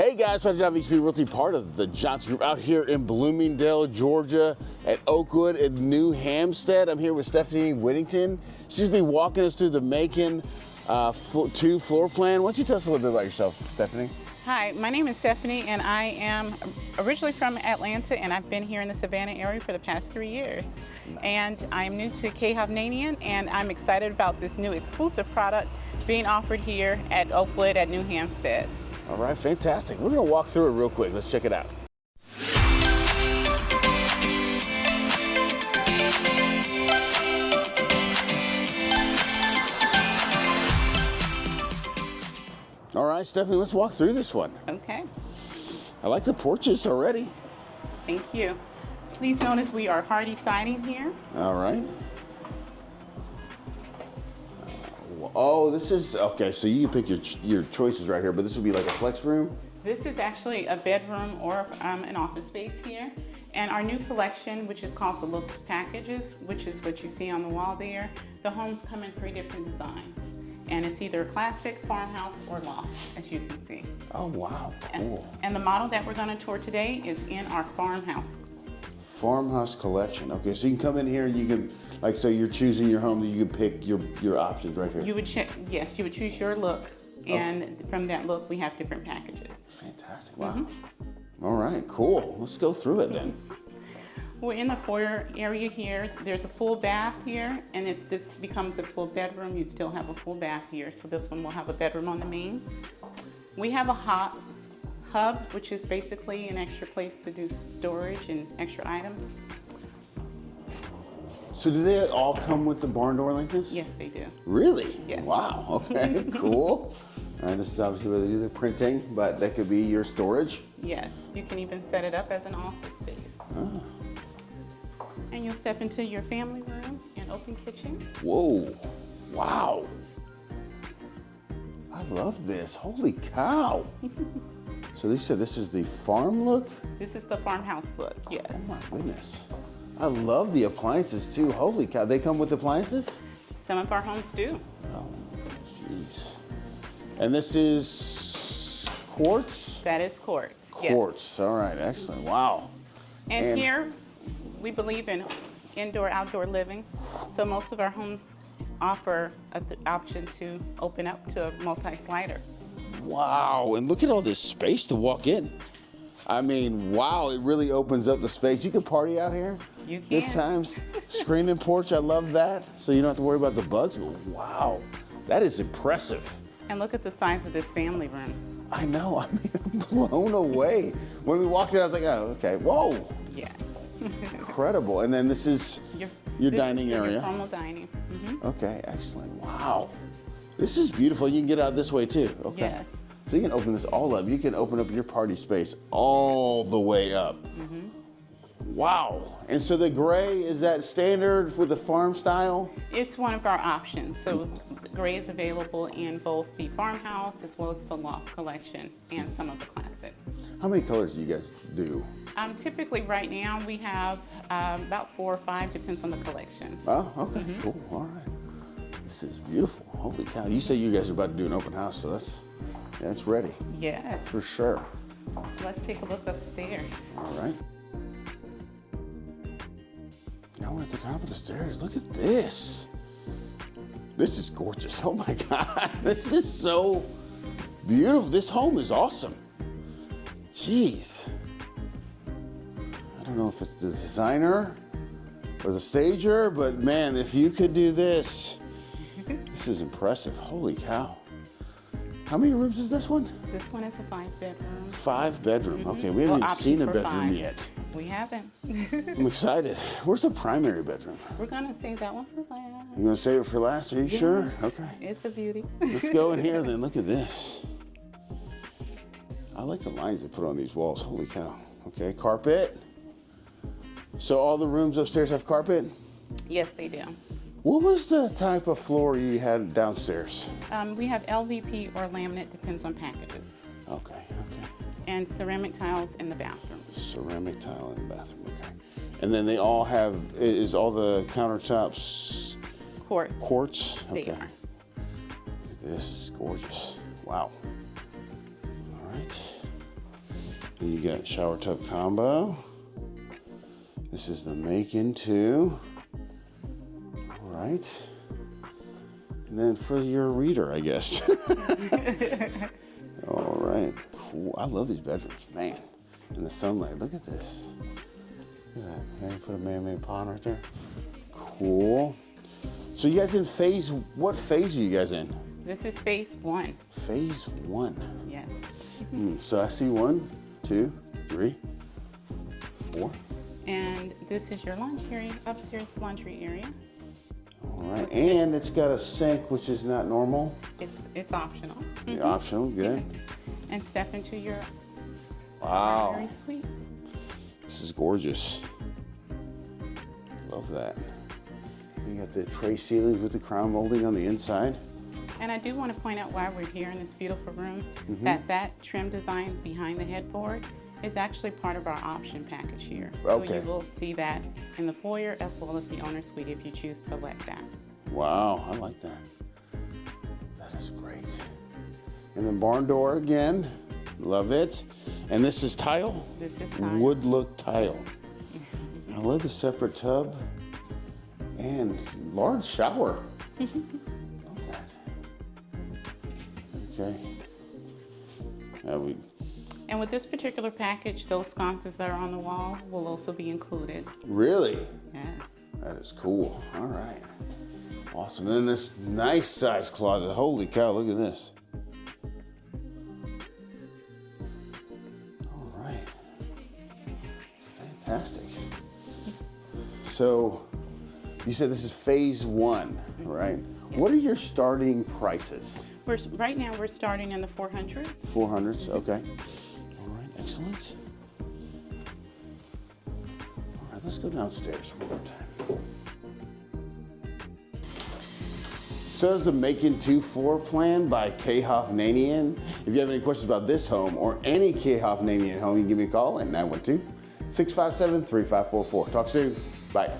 Hey guys, President of HB Realty, part of the Johnson Group out here in Bloomingdale, Georgia, at Oakwood and New Hampstead. I'm here with Stephanie Whittington. She's going to be walking us through the Macon II floor plan. Why don't you tell us a little bit about yourself, Stephanie? Hi, my name is Stephanie and I am originally from Atlanta and I've been here in the Savannah area for the past 3 years. Nice. And I'm new to Hovnanian and I'm excited about this new exclusive product being offered here at Oakwood at New Hampstead. All right, fantastic. We're going to walk through it real quick. Let's check it out. All right, Stephanie, let's walk through this one. Okay. I like the porches already. Thank you. Please notice we are hardy siding here. All right. Oh, this is, okay, so you can pick your choices right here, but this would be like a flex room? This is actually a bedroom or an office space here. And our new collection, which is called the Looks Packages, which is what you see on the wall there, the homes come in 3 different designs. And it's either a classic, farmhouse, or loft, as you can see. Oh, wow, cool. And the model that we're gonna tour today is in our farmhouse. Farmhouse collection. Okay, so you can come in here and you can, like, so you're choosing your home, you can pick your options right here. You would yes, you would choose your look, and from that look, we have different packages. Fantastic, wow. All right, cool. Let's go through it then. We're in the foyer area here. There's a full bath here, and if this becomes a full bedroom, you still have a full bath here. So this one will have a bedroom on the main. We have a hub, which is basically an extra place to do storage and extra items. So do they all come with the barn door like this? Yes, they do. Really? Yes. Wow, okay, cool. All right, this is obviously where they do the printing, but that could be your storage? Yes, you can even set it up as an office space. Oh. And you'll step into your family room and open kitchen. Whoa, wow. I love this, holy cow. So they said this is the farm look? This is the farmhouse look, yes. Oh my goodness. I love the appliances too, holy cow. They come with appliances? Some of our homes do. Oh, jeez. And this is quartz? That is quartz, Quartz, all right, excellent, wow. And here, we believe in indoor, outdoor living. So most of our homes offer the option to open up to a multi-slider. Wow, and look at all this space to walk in. I mean, wow, it really opens up the space. You can party out here. You can. Good times. Screen and porch, I love that. So you don't have to worry about the bugs, but wow, that is impressive. And look at the size of this family room. I know, I mean, I'm blown away. When we walked in, I was like, oh, okay, whoa. Yes. Incredible, and then this is your dining area. Your formal dining. Okay, excellent, wow. This is beautiful, you can get out this way too, okay. Yes. So you can open this all up. You can open up your party space all the way up. Wow. And so the gray, is that standard with the farm style? It's one of our options. So gray is available in both the farmhouse as well as the loft collection and some of the classic. How many colors do you guys do? Typically right now we have about 4 or 5, depends on the collection. Oh, okay, cool, all right. This is beautiful, holy cow. You say you guys are about to do an open house, so that's ready. Yes. For sure. Let's take a look upstairs. All right. Now we're at the top of the stairs. Look at this. This is gorgeous. Oh my God. This is so beautiful. This home is awesome. Jeez. I don't know if it's the designer or the stager, but man, if you could do this, this is impressive. Holy cow. How many rooms is this one? This one is a 5-bedroom. 5-bedroom. Okay, we haven't even seen a bedroom 5. yet. We haven't. I'm excited. Where's the primary bedroom? We're gonna save that one for last. You gonna save it for last? Are you sure? Okay. It's a beauty. Let's go in here then. Look at this. I like the lines they put on these walls. Holy cow. Okay, carpet. So all the rooms upstairs have carpet? Yes, they do. What was the type of floor you had downstairs? We have LVP or laminate, depends on packages. Okay, okay. And ceramic tiles in the bathroom. Ceramic tile in the bathroom, okay. And then they all have, is all the countertops Quartz. quartz? They Okay. are. This is gorgeous. Wow. All right. And you got shower tub combo. This is the Macon II. All right. And then for your reader, I guess. All right, cool. I love these bedrooms, man. In the sunlight, look at this. Look at that. Maybe put a man-made pond right there. Cool. So you guys in phase, what phase are you guys in? This is phase 1. Phase 1. Yes. So I see 1, 2, 3, 4. And this is your laundry area, upstairs laundry area. All right, and it's got a sink, which is not normal. It's optional. Optional, good. And step into your Wow. primary suite. This is gorgeous. Love that. You got the tray ceilings with the crown molding on the inside. And I do want to point out while we're here in this beautiful room that trim design behind the headboard is actually part of our option package here. Okay. So you will see that in the foyer as well as the owner suite if you choose to elect that. Wow, I like that. That is great. And the barn door again, love it. And this is tile? This is tile. Wood look tile. I love the separate tub and large shower. Love that. Okay. And with this particular package, those sconces that are on the wall will also be included. Really? Yes. That is cool. All right. Awesome. And then this nice size closet. Holy cow, look at this. All right. Fantastic. So you said this is phase 1, right? Yes. What are your starting prices? Right now we're starting in the 400s. 400s, okay. All right, excellent. All right, let's go downstairs one more time. So that's the Macon II floor plan by K. Hovnanian. If you have any questions about this home or any K. Hovnanian home, you can give me a call at 912-657-3544. Talk soon. Bye.